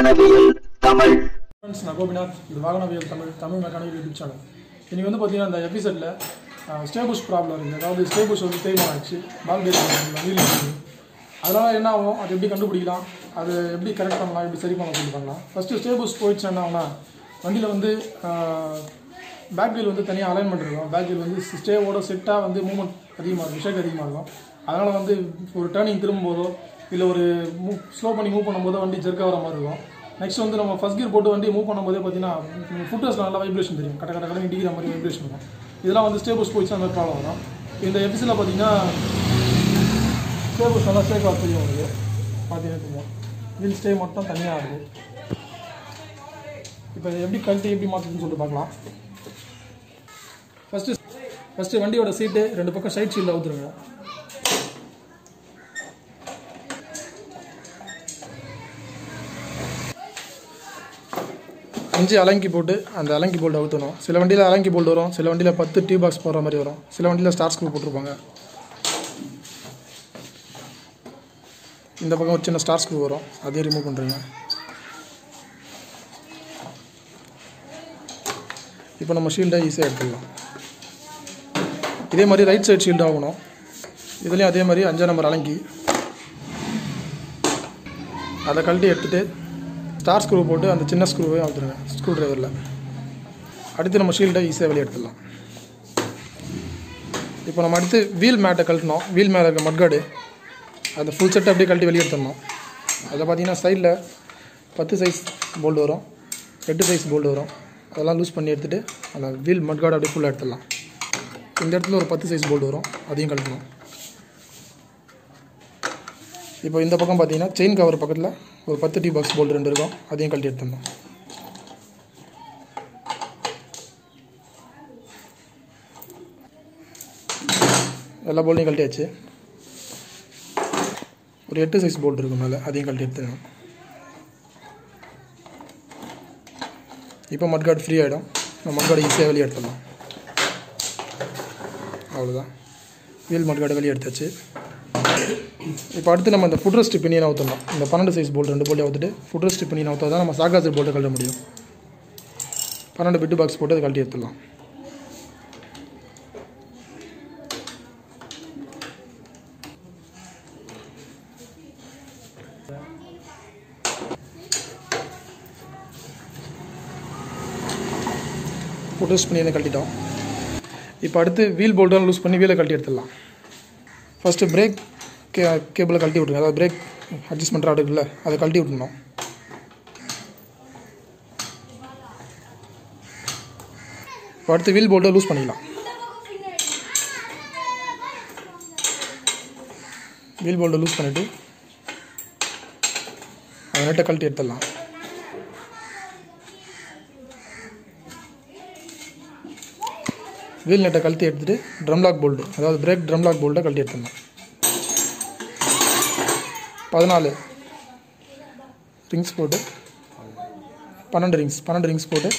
வாகனவியல் தமிழ். நான் கோபிநாத். இது வாகனவியல் Tamil mechanical YouTube channel. இன்றைக்கி வந்து பார்த்தீங்கன்னா இந்த எபிசோடில் ஸ்டேபுஷ் ப்ராப்ளம் இருக்குது. அதாவது ஸ்டேபுஷ் வந்து தேய்மானம் ஆச்சு, பால் பேஸ் வீல் இருக்குது. அதனால் என்ன ஆகும், அது எப்படி கண்டுபிடிக்கலாம், அது எப்படி கரெக்ட் பண்ணலாம், எப்படி சரி பண்ணலாம் சொல்லி பண்ணலாம். ஃபஸ்ட்டு ஸ்டேபுஷ் போயிடுச்சு என்ன ஆகுனா, வண்டியில் வந்து பேக் வீல் வந்து தனியாக அலைன்மெண்ட் இருக்கும். பேக் வீல் வந்து ஸ்டேவோட செட்டாக வந்து மூவ்மெண்ட் அதிகமாக இருக்கும், ஷேக் அதிகமாக இருக்கும். அதனால் வந்து ஒரு டேர்னிங் திரும்பும்போதோ இல்லை ஒரு ஸ்லோ பண்ணி மூவ் பண்ணும்போதோ வண்டி ஜெர்க்காக வர மாதிரி இருக்கும். நெக்ஸ்ட் வந்து நம்ம ஃபஸ்ட் கியர் போட்டு வண்டி மூவ் பண்ணும்போதே பார்த்தீங்கன்னா ஃபுட்டர்ஸில் நல்லா வைப்ரேஷன் தெரியும், கட்ட கட்ட கடை இடிக்கிற மாதிரி வைப்ரேஷன் இருக்கும். இதெல்லாம் வந்து ஸ்டேபுஷ் போயிடுச்சு அந்த ப்ராப்ளம் வரும். இந்த எபிசோடில் பார்த்தீங்கன்னா ஸ்டேபுஷ் நல்லா ஸ்டேக் ஆக தெரியும் உங்களுக்கு. பார்த்தீங்கன்னா தெரியும் வீல் ஸ்டே மட்டும் தனியாக இருக்குது. இப்போ எப்படி கழட்டி எப்படி மாற்றுதுன்னு சொல்லிட்டு பார்க்கலாம். ஃபஸ்ட்டு வண்டியோட சீட்டு ரெண்டு பக்கம் சைட் சீட்டில் ஊற்றுருங்க. அஞ்சு அலங்கி போட்டு அந்த அலங்கி போல்ட் அவுத்தணும். சில வண்டியில் அலங்கி போல்ட் வரும், சில வண்டியில் 10 டீ பாக்ஸ் போடுற மாதிரி வரும், சில வண்டியில் ஸ்டார் ஸ்க்ரூ போட்டிருப்பாங்க. இந்த பக்கம் ஒரு சின்ன ஸ்டார் ஸ்க்ரூ வரும், அதையும் ரிமூவ் பண்ணுறீங்க. இப்போ நம்ம ஷீல்டை ஈஸியாக எடுத்துடலாம். இதே மாதிரி ரைட் சைடு ஷீல்டு ஆகணும். இதுலேயும் அதே மாதிரி 5 நம்பர் அலங்கி அதை கழட்டி எடுத்துகிட்டு ஸ்டார் ஸ்க்ரூ போட்டு அந்த சின்ன ஸ்க்ரூவே அவுத்துருங்க ஸ்க்ரூ ட்ரைவரில். அடுத்து நம்ம ஷீல்டை ஈஸியாக வெளியே எடுத்துடலாம். இப்போ நம்ம அடுத்து வீல் மேட்டை கழட்டணும். வீல் மேலே இருக்க மட்கார்டு அந்த ஃபுல் செட்டை அப்படியே கழட்டி வெளியே எடுத்துடணும். அதில் பார்த்தீங்கன்னா சைடில் 10 சைஸ் போல்டு வரும், 8 சைஸ் போல்டு வரும். அதெல்லாம் லூஸ் பண்ணி எடுத்துகிட்டு அந்த வீல் மட்கார்டு அப்படியே ஃபுல்லாக எடுத்துடலாம். இந்த இடத்துல ஒரு 10 சைஸ் போல்டு வரும், அதையும் கழட்டணும். இப்போ இந்த பக்கம் பார்த்தீங்கன்னா செயின் கவர் பக்கத்தில் ஒரு 10 டீ பாக்ஸ் போல்டு 2 இருக்கும், அதையும் கழட்டி எடுத்துடணும். எல்லா போல்டையும் கழட்டியாச்சு. ஒரு 8 சைஸ் போல்டு இருக்கும் மேலே, அதையும் கழட்டி எடுத்துடணும். இப்போ மட்கார்டு ஃப்ரீ ஆகிடும். நம்ம மட்கார்டு ஈஸியாக வெளியே எடுத்துடலாம். அவ்வளோதான், வீல் மட்கார்டு வெளியே எடுத்தாச்சு. இப்போ அடுத்து நம்ம இந்த ஃபுட் ரெஸ்ட் பின்னியை ஊற்றலாம். இந்த 12 சைஸ் போல்டு 2 போல்ட்டை ஊற்றிட்டு ஃபுட் ரெஸ்ட் பின்னியை ஊற்றா தான் நம்ம சாகாசர் போல்ட்டை கழட்ட முடியும். 12 பிட்டு பாக்ஸ் போட்டு அதை கழட்டி எடுத்துடலாம். ஃபுட் ரெஸ்ட் பின்னியை கழட்டிட்டோம். இப்போ அடுத்து வீல் போல்ட்டெல்லாம் லூஸ் பண்ணி வீலை கழட்டி எடுத்துடலாம். ஃபஸ்ட்டு பிரேக் கேபிளை கழட்டி விட்ருங்க. அதாவது பிரேக் அட்ஜஸ்ட்மெண்ட் ராடு இருக்குல்ல, அதை கழட்டி விட்டுணும். இப்போ அடுத்து வீல் போல்ட்டை லூஸ் பண்ணிக்கலாம். வீல் போல்ட்டை லூஸ் பண்ணிவிட்டு அதை நெட்டை கழட்டி எடுத்துடலாம். வீல் நெட்டை கழட்டி எடுத்துகிட்டு ட்ரம்லாக் போல்டு, அதாவது பிரேக் ட்ரம்லாக் போல்ட்டை கழட்டி எடுத்துடலாம். 14 ரிங்ஸ் போட்டு 12 ரிங்ஸ் போட்டு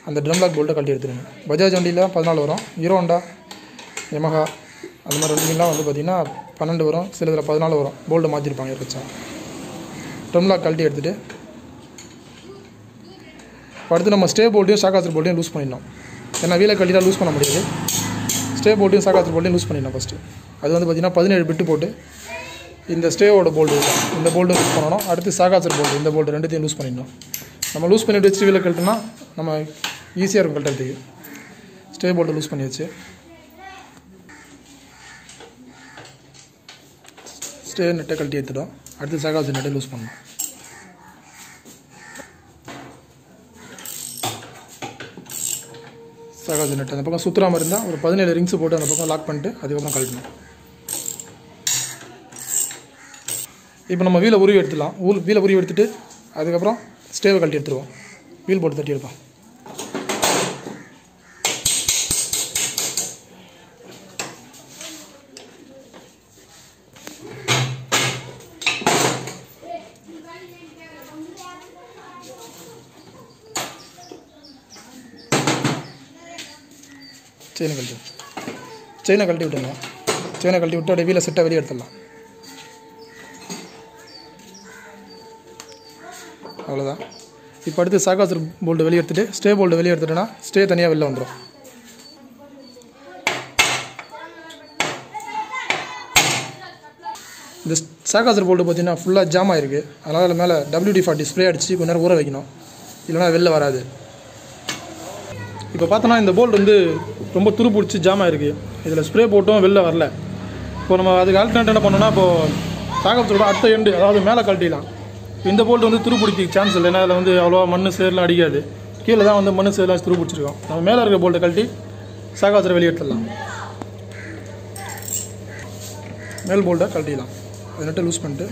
அந்த ட்ரம்லாக் போல்ட்டை கழட்டி எடுத்துருங்க. பஜாஜ் வண்டியில் 14 வரும், ஹீரோ ஹோண்டா, யமஹா அது மாதிரி வண்டிலாம் வந்து பார்த்திங்கன்னா 12 வரும், சில இதில் 14 வரும். போல்ட்டை மாற்றிருப்பாங்க வச்சா. ட்ரம்லாக் கழட்டி எடுத்துகிட்டு அடுத்து நம்ம ஸ்டே போல்ட்டையும் சாகாசர் போல்ட்டையும் லூஸ் பண்ணிடணும். ஏன்னா வீலை கழட்டிலாம் லூஸ் பண்ண முடியாது. ஸ்டே போல்ட்டையும் சாகாசர் போல்ட்டையும் லூஸ் பண்ணிடணும். ஃபஸ்ட்டு அது வந்து பார்த்திங்கன்னா 17 பிட்டு போட்டு இந்த ஸ்டேவோட போல்டு இந்த போல்டு லூஸ் பண்ணணும். அடுத்து சாகாசர் போல்டு இந்த போல்டு ரெண்டுத்தையும் லூஸ் பண்ணிடணும். நம்ம லூஸ் பண்ணிவிட்டு வச்சு வீலை கழட்டினா நம்ம ஈஸியாக இருக்கும் கழட்டுறதுக்கு. ஸ்டே போல்டு லூஸ் பண்ணி வச்சு ஸ்டே நெட்டை கழட்டி எடுத்துட்டோம். அடுத்து சாகாசர் நெட்டை லூஸ் பண்ணணும். சாகாசர் நெட்டை அந்த பக்கம் சுற்றுற மாதிரி இருந்தால் ஒரு 17 ரிங்ஸ் போட்டு அந்த பக்கம் லாக் பண்ணிட்டு அதுக்கப்புறம் கழட்டணும். இப்போ நம்ம வீலை உருவி எடுத்துடலாம். வீலை உருவி எடுத்துகிட்டு அதுக்கப்புறம் ஸ்டேவை கழட்டி எடுத்துருவோம். வீல் போட்டு தட்டி எடுப்போம். செயினை கழட்டி விட்டுருங்க. செயினை கழட்டி விட்டு அப்படியே வீலை செட்டாக வெளியே எடுத்துடலாம். அவ்வளோதான். இப்போ அடுத்து சாகாசர் போல்ட்டு வெளியே எடுத்துகிட்டு ஸ்டே போல்ட்டு வெளியே எடுத்துட்டோன்னா ஸ்டே தனியாக வெளில வந்துடும். இந்த சாகாசர் போல்ட்டு பார்த்தீங்கன்னா ஃபுல்லாக ஜாம் ஆகிருக்கு. அதனால் மேலே WD-40 ஸ்ப்ரே அடித்து கொஞ்ச நேரம் ஊற வைக்கணும், இல்லைனா வெளில வராது. இப்போ பார்த்தோன்னா இந்த போல்ட் வந்து ரொம்ப துரு பிடிச்சி ஜாம் ஆகிருக்கு. இதில் ஸ்ப்ரே போட்டும் வெளில வரல. இப்போ நம்ம அதுக்கு ஆல்டர்னேட் என்ன பண்ணோன்னா, இப்போது சாகாசரோட அடுத்த எண்டு அதாவது மேலே கழட்டிடலாம். இந்த போல்ட் வந்து துரு பிடிக்க சான்ஸ் இல்லை, ஏன்னா அதில் வந்து அவ்வளோவா மண் சேர்லாம் அடிக்காது. கீழே தான் வந்து மண் சேர்லாம் துரு பிடிச்சிருக்கோம். நம்ம மேலே இருக்க போல்ட்டை கழட்டி சாகாசரை வெளியே எடுத்துடலாம். மேல் போல்ட்டை கழட்டிடலாம். அதை நட்டு லூஸ் பண்ணிட்டு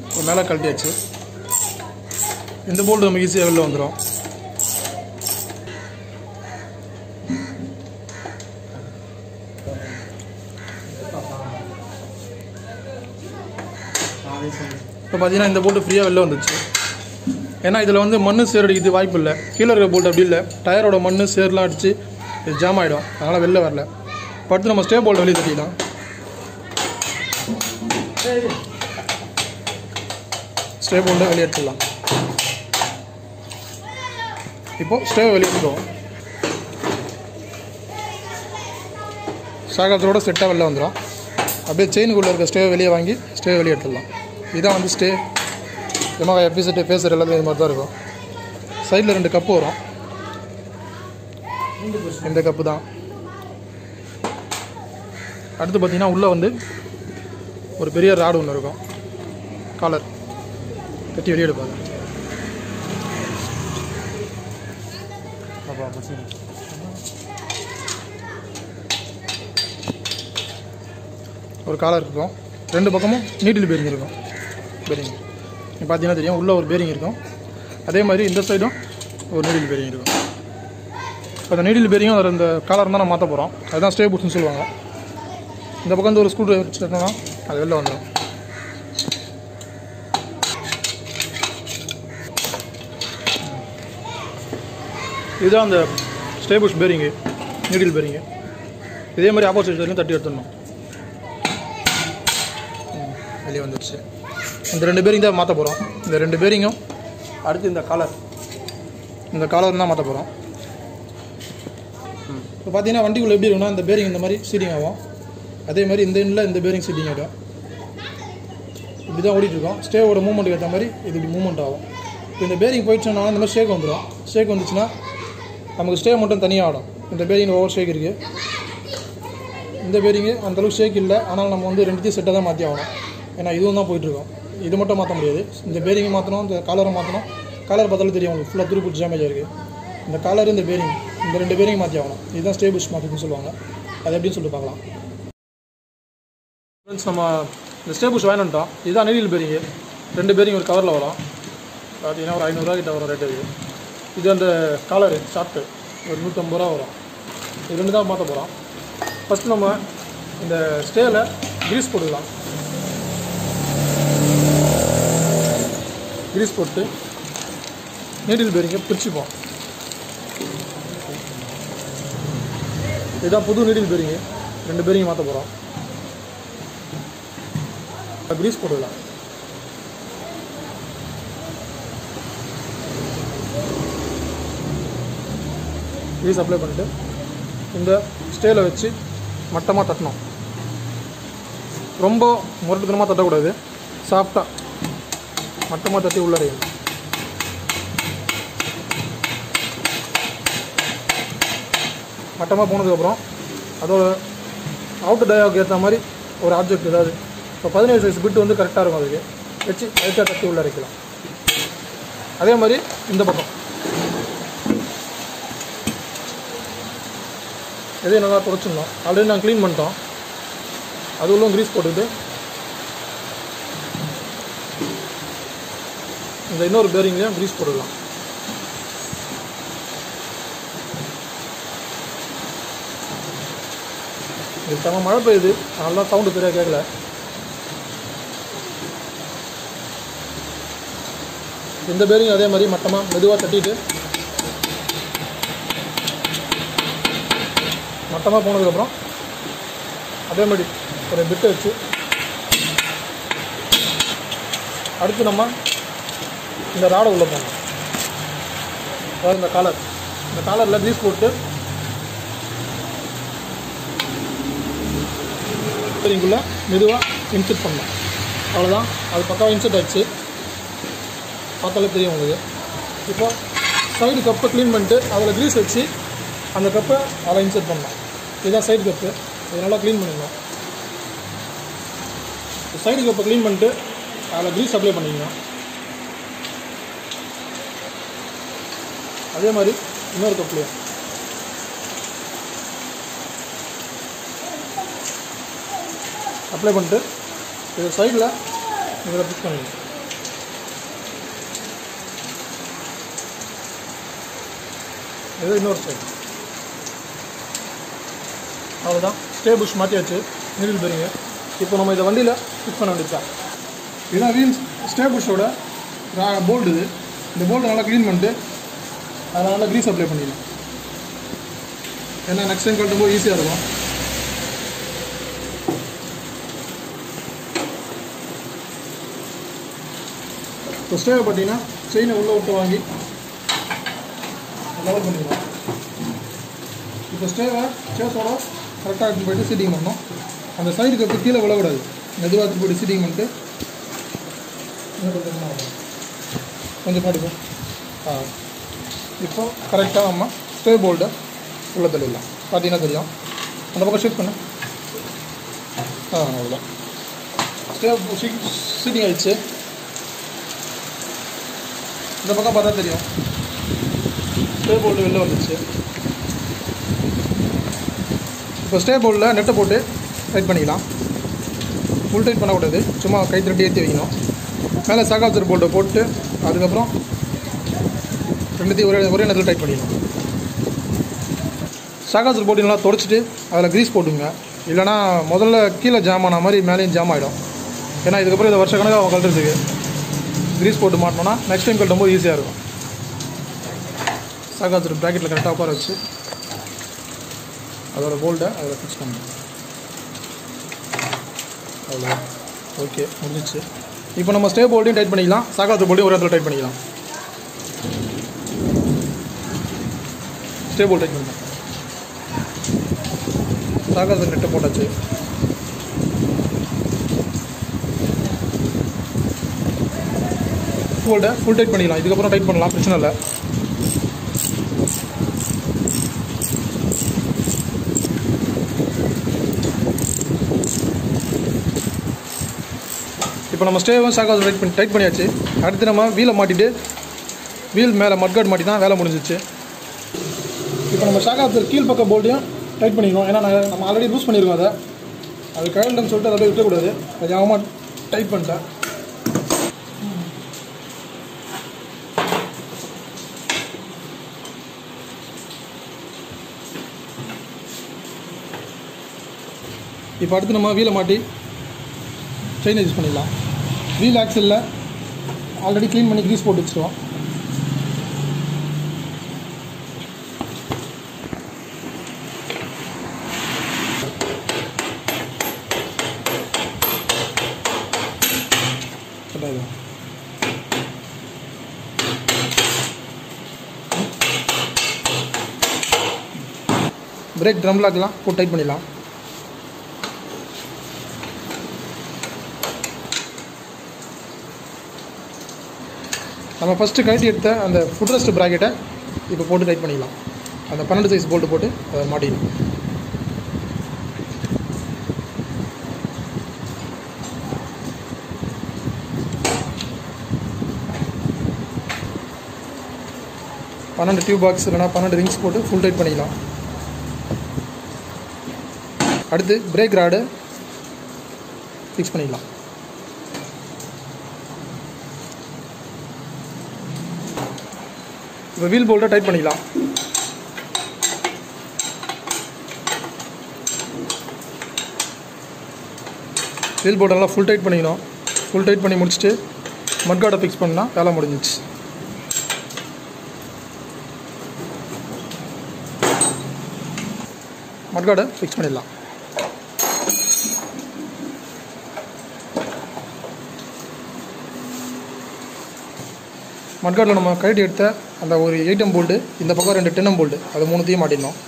இப்போ மேலே கழட்டியாச்சு. இந்த போல்ட்டு நம்ம ஈஸியாக வெளில வந்துடும். இப்போ பார்த்தீங்கன்னா இந்த போல்ட்டு ஃப்ரீயாக வெளில வந்துச்சு. ஏன்னா இதில் வந்து மண் சேர் அடிக்கிறது வாய்ப்பு இல்லை. கீழே இருக்க போல்ட் அப்படி இல்லை, டயரோட மண் சேர்லாம் அடித்து இது ஜாம் ஆகிடும். அதனால் வெளில வரல. படுத்து நம்ம ஸ்டே போல்ட் வெளியே தட்டிடலாம். ஸ்டே போல்ட்டை வெளியே எடுத்துடலாம். இப்போது ஸ்டேவை வெளியே எடுத்துடுவோம். சாகாசரோட செட்டாக வெளில வந்துடும். அப்படியே செயினுக்குள்ளே இருக்க ஸ்டேவை வெளியே வாங்கி ஸ்டேவை வெளியே எடுத்துடலாம். இதான் வந்து ஸ்டே. Yamaha FZ ஃபேஸர் எல்லாமே இது மாதிரி தான் இருக்கும். சைடில் 2 கப்பு வரும். இந்த கப்பு தான். அடுத்து பார்த்திங்கன்னா உள்ளே வந்து ஒரு பெரிய ராடு ஒன்று இருக்கும். காலர் கட்டி வெளியே எடுப்பாங்க. ஒரு காலர் இருக்கும். 2 பக்கமும் நீடில் பேரிங் இருக்கும். பேரிங் பார்த்தீங்கன்னா தெரியும், உள்ளே ஒரு பேரிங் இருக்கும். அதே மாதிரி இந்த சைடும் ஒரு நீடில் பேரிங் இருக்கும். அந்த நீடில் பேரிங்கும் அதில் இந்த காலர் தான் நம்ம மாற்ற போகிறோம். அதுதான் ஸ்டே புஷ்னு சொல்லுவாங்க. இந்த பக்கம் வந்து ஒரு ஸ்க்ரூ ட்ரைவர் வச்சுட்டோம்னா அது வெளில வந்துடும். இதுதான் அந்த ஸ்டேபுஷ் பேரிங்கு, நீடில் பேரிங்கு. இதே மாதிரி ஆப்போசிட் சைட்லையும் தட்டி எடுத்துடணும். வெளியே வந்துடுச்சு. இந்த 2 பேரிங் தான் மாற்ற போகிறோம். இந்த 2 பேரிங்கும் அடுத்து இந்த காலர் தான் மாற்ற போகிறோம். இப்போ பார்த்தீங்கன்னா வண்டிக்குள்ளே எப்படி இருக்குன்னா, இந்த பேரிங் இந்த மாதிரி சீட்டிங் ஆகும். அதே மாதிரி இந்த எண்டில் இந்த பேரிங் சீட்டிங் ஆகிடும். இப்படி தான் ஓடிட்டுருக்கோம். ஸ்டேவோட மூவ்மெண்ட்டுக்கு ஏற்ற மாதிரி இது இப்படி மூவ்மெண்ட் ஆகும். இப்போ இந்த பேரிங் போயிடுச்சுன்னா இந்த மாதிரி ஷேக் வந்துடும். ஷேக் வந்துச்சுன்னா நமக்கு ஸ்டே மட்டும் தனியாக ஆடும். இந்த பேரிங் ஓவர் ஷேக் இருக்குது. இந்த பேரிங்கு அந்தளவுக்கு ஷேக் இல்லை. ஆனால் நம்ம வந்து 2த்தையும் செட்டாக தான் மாற்றி ஆகணும். ஏன்னா இதுவும் தான் போயிட்டுருக்கோம். இது மட்டும் மாற்ற முடியாது. இந்த பேரிங்கை மாற்றணும், இந்த காலரை மாற்றணும். காலர் பார்த்தாலும் தெரியும் உங்களுக்கு ஃபுல்லாக துருப்பிடிச்சு டேமேஜ் இருக்குது. இந்த காலர் இந்த பேரிங், இந்த 2 பேரிங் மாற்றி ஆகணும். இதுதான் ஸ்டேபுஷ் மாற்றணும்னு சொல்லுவாங்க. அது எப்படின்னு சொல்லிட்டு பார்க்கலாம். ஃப்ரெண்ட்ஸ், நம்ம இந்த ஸ்டேபுஷ் வாங்கிட்டோம். இதுதான் நீடில் பேரிங்கு. 2 பேரிங் ஒரு கவரில் வரும். பார்த்தீங்கன்னா ஒரு 500 ரூபா கிட்ட வரும் ரேட்டு. இது அந்த காலரு ஷாப்ட்டு ஒரு 150 ரூபா வரும். இது 2 தான் மாற்ற போகிறோம். ஃபஸ்ட்டு நம்ம இந்த ஸ்டேயில் கிரீஸ் போட்டுக்கலாம். கிரீஸ் போட்டு நீடில் பேரிங்கை பிரிச்சுப்போம். இதுதான் புது நீடில் பேரிங்கு. 2 பேரிங்கை மாற்ற போகிறோம். கிரீஸ் போட்டுக்கலாம். கிரீஸ் அப்ளை பண்ணிவிட்டு இந்த ஸ்டேயில் வச்சு மட்டமாக தட்டணும். ரொம்ப முரட்டுத்தனமாக தட்டக்கூடாது. சாஃப்டாக மட்டமாக தட்டி உள்ளடையும். மட்டமாக போனதுக்கப்புறம் அதோட அவுட்டு டயாவுக்கு ஏற்ற மாதிரி ஒரு ஆப்ஜெக்ட் ஏதாவது இப்போ 17 சைஸ் பிட்டு வந்து கரெக்டாக இருக்கும். அதுக்கு வச்சு லைட்டாக தட்டி உள்ளே அரைக்கலாம். அதே மாதிரி இந்த பக்கம் எதையும் நல்லா துடைச்சிடணும். ஆல்ரெடி நாங்கள் க்ளீன் பண்ணிட்டோம். அது உள்ள கிரீஸ் போட்டுட்டு இந்த இன்னொரு பேரிங்லேயும் கிரீஸ் போட்டுடலாம். இது செம மழை பெய்யுது, நல்லா சவுண்டு சரியாக கேட்கல. இந்த பேரிங் அதே மாதிரி மட்டமாக மெதுவாக தட்டிட்டு மட்டமாக போனதுக்கப்புறம் அதே மாதிரி ஒரு பிட்டு வச்சு அடுத்து நம்ம இந்த ராடை உள்ளே போடணும். அதாவது இந்த காலரில் க்ரீஸ் போட்டு சரிங்குள்ளே மெதுவாக இன்செர்ட் பண்ணலாம். அவ்வளோதான், அது பக்காவாக இன்செர்ட் ஆகிடுச்சு. பார்த்தாலே தெரியும் உங்களுக்கு. இப்போ சைடு கப்பை க்ளீன் பண்ணிட்டு அதில் க்ரீஸ் வச்சு அந்த கப்பை அதில் இன்செர்ட் பண்ணலாம். இதுதான் சைடு கப்பு. இதை நல்லா க்ளீன் பண்ணிடணும். சைடு கப்பை க்ளீன் பண்ணிட்டு அதில் க்ரீஸ் அப்ளை பண்ணிக்கணும். அதே மாதிரி இன்னொரு கப்லையும் அப்ளை பண்ணிட்டு இது சைடில் இதில் ஃபிக்ஸ் பண்ணிக்கணும். இது இன்னொரு சைடு. அவ்வளோதான், ஸ்டேபுஷ் மாட்டியாச்சு. நீடில் பெரிங்க. இப்போ நம்ம இதை வண்டியில் ஃபிக்ஸ் பண்ண வேண்டியதுதான். இதுதான் வீல்ஸ் ஸ்டேபுஷோட போல்டு. இது இந்த போல்டு நல்லா க்ளீன் பண்ணிட்டு அதை நல்லா க்ரீஸ் அப்ளை பண்ணிடலாம். ஏன்னா நெக்ஸ்ட் டைம் கட்டும்போது ஈஸியாக இருக்கும். இப்போ ஸ்டேவை பார்த்தீங்கன்னா செயினை உள்ளே விட்டு வாங்கி லெவல் பண்ணிக்கலாம். இப்போ ஸ்டேவை சேஸோட கரெக்டாக எடுத்து போய்ட்டு சீட்டிங் பண்ணணும். அந்த சைடு கப்பு கீழே விழக்கூடாது. மெதுவாக எடுத்து போய்ட்டு சீட்டிங் பண்ணிட்டு கொஞ்சம் படிப்போம். இப்போ கரெக்டாக நம்ம ஸ்டே போல்டை உள்ளே தள்ளிடலாம். பார்த்தீங்கன்னா தெரியும். அந்த பக்கம் ஷிஃப்ட் பண்ணு. அவ்வளோதான், ஸ்டே சீட்டிங் ஆகிடுச்சு. இந்த பக்கம் பார்த்தா தெரியும் ஸ்டே போல்டு வெளில வந்துடுச்சு. இப்போ ஸ்டே போல்டில் நெட்டை போட்டு டைட் பண்ணிக்கலாம். ஃபுல் டைட் பண்ணக்கூடாது, சும்மா கை தட்டி ஏற்றி வைக்கணும். மேலே சாகாசர் போல்ட்டை போட்டு அதுக்கப்புறம் ரெண்டுத்தையும் ஒரே நேரத்தில் டைட் பண்ணிடணும். சாகாசர் போட்டு நல்லா தொடச்சிட்டு அதில் க்ரீஸ் போட்டுங்க. இல்லைனா முதல்ல கீழே ஜாம் ஆன மாதிரி மேலேயும் ஜாம் ஆகிடும். ஏன்னா இதுக்கப்புறம் இதை வருஷ கணக்காக கழட்டுறதுக்கு க்ரீஸ் போட்டு மாட்டோம்னா நெக்ஸ்ட் டைம் கட்டும் போது ஈஸியாக இருக்கும். சாகாசர் ப்ராக்கெட்டில் கரெக்டாக உட்கார வச்சு அதோட போல்ட்டை அதில் ஃபிக்ஸ் பண்ணணும். அவ்வளோ ஓகே, முடிஞ்சிச்சு. இப்போ நம்ம ஸ்டே போல்ட்டையும் டைட் பண்ணிக்கலாம், சாகாசர் போல்ட்டையும் ஒரு இடத்துல டைட் பண்ணிக்கலாம். ஸ்டே போல்ட் டைட் பண்ணலாம். சாகாசர் நெட்டை போட்டாச்சு. போல்ட்டை ஃபுல் டைட் பண்ணிக்கலாம். இதுக்கப்புறம் டைட் பண்ணலாம், பிரச்சனை இல்லை. இப்போ நம்ம ஸ்டேவும் சாகாசர் டைட் பண்ணியாச்சு. அடுத்து நம்ம வீலை மாட்டிட்டு வீல் மேலே மட்கார்டு மாட்டி தான் வேலை முடிஞ்சிச்சு. இப்போ நம்ம சாகாசர் கீழ் பக்க போல்ட்டையும் டைட் பண்ணிக்கணும். ஏன்னா நம்ம ஆல்ரெடி லூஸ் பண்ணியிருக்கோம். அது கழண்டுன்னு சொல்லிட்டு அதை விட்டக்கூடாது. அது வேகமாக டைட் பண்ணிட்டேன். இப்போ அடுத்து நம்ம வீலை மாட்டி செயின் யூஸ் பண்ணிடலாம். வீல் ஆக்சலில் ஆல்ரெடி க்ளீன் பண்ணி க்ரீஸ் போட்டு வச்சுருவோம். பிரேக் ட்ரம் லாக்லாம் போட்டு டைட் பண்ணிடலாம். நம்ம ஃபஸ்ட்டு கழட்டி எடுத்த அந்த ஃபுட்ரெஸ்ட் ப்ராக்கெட்டை இப்போ போட்டு டைட் பண்ணிக்கலாம். அந்த 12 சைஸ் போல்ட்டு போட்டு அதை மாட்டிடலாம். பன்னெண்டு டியூப் பாக்ஸ் இல்லைனா 12 ரிங்ஸ் போட்டு ஃபுல் டைட் பண்ணிக்கலாம். அடுத்து பிரேக் ராடு ஃபிக்ஸ் பண்ணிக்கலாம். இப்போ வீல் போல்ட்டை டைட் பண்ணிக்கலாம். வீல் போல்ட்டெல்லாம் ஃபுல் டைட் பண்ணிக்கணும். ஃபுல் டைட் பண்ணி முடிச்சுட்டு மட்கார்டை ஃபிக்ஸ் பண்ணால் வேலை முடிஞ்சிச்சு. மட்கார்டை ஃபிக்ஸ் பண்ணிடலாம். மட்கார்டில் நம்ம கழட்டி எடுத்த அந்த ஒரு 8M போல்ட்டு, இந்த பக்கம் 2 10M போல்ட்டு, அது மூணுத்தையும் மாட்டிடணும்.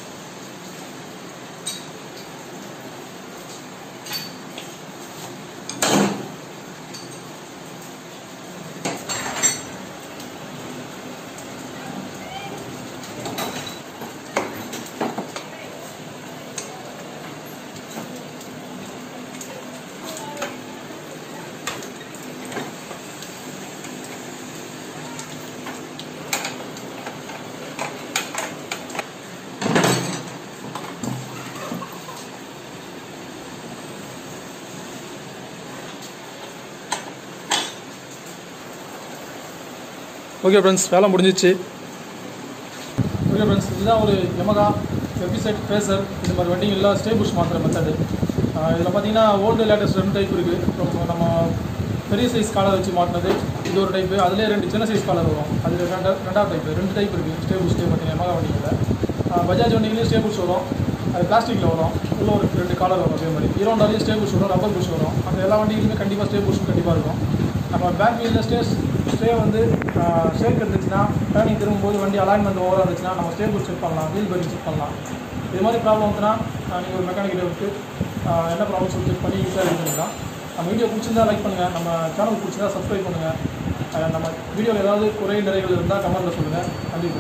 ஓகே ஃப்ரெண்ட்ஸ், வேலை முடிஞ்சிச்சு. ஓகே ஃப்ரெண்ட்ஸ், இதுதான் ஒரு Yamaha எபிசெட் ஃபேசர் இது மாதிரி வண்டிகளில் ஸ்டேபுஷ் மாற்றுற மெத்தடு. இதில் பார்த்தீங்கன்னா ஓல்டு லேட்டஸ்ட் 2 டைப் இருக்குது. இப்போ நம்ம பெரிய சைஸ் காலர் வச்சு மாட்டினது இது ஒரு டைப்பு, அதிலே 2 சின்ன சைஸ் காலர் வரும், அது ரெண்டாவது டைப்பு. 2 டைப் இருக்குது ஸ்டேபுஷ்லேயே பார்த்தீங்கன்னா Yamaha வண்டிகளில். பஜாஜ் வண்டிகளையும் ஸ்டேபுஷ் வரும், அது பிளாஸ்டிக்கில் வரும், உள்ள ஒரு 2 காலர் வரும். அதே மாதிரி ஹீரோண்டாலேயும் ஸ்டேபுஷ் வரும், ரப்பர் புஷ் வரும். அந்த எல்லா வண்டிகளுமே கண்டிப்பாக ஸ்டேபுஷ் கண்டிப்பாக இருக்கும். நம்ம பேக் வீலில் ஸ்டே வந்து ஷேக் இருந்துச்சுன்னா, டர்னிங் திரும்பும்போது வண்டி அலைன்மெண்ட் ஓவராக இருந்துச்சுன்னா நம்ம ஸ்டேபுஷ் செக் பண்ணலாம், வீல் பேரிங் செக் பண்ணலாம். இது மாதிரி ப்ராப்ளம் வந்துன்னா நீங்கள் ஒரு மெக்கானிக்கிட்ட விட்டு என்ன ப்ராப்ளம் சொல்லி செக் பண்ணி ஈஸியாக இது பண்ணிக்கலாம். நம்ம வீடியோ பிடிச்சிருந்தா லைக் பண்ணுங்கள், நம்ம சேனல் பிடிச்சிருந்தா சப்ஸ்கிரைப் பண்ணுங்கள். நம்ம வீடியோவில் ஏதாவது குறை நிறைகள் இருந்தால் கமெண்ட்டில் சொல்லுங்கள். நன்றி.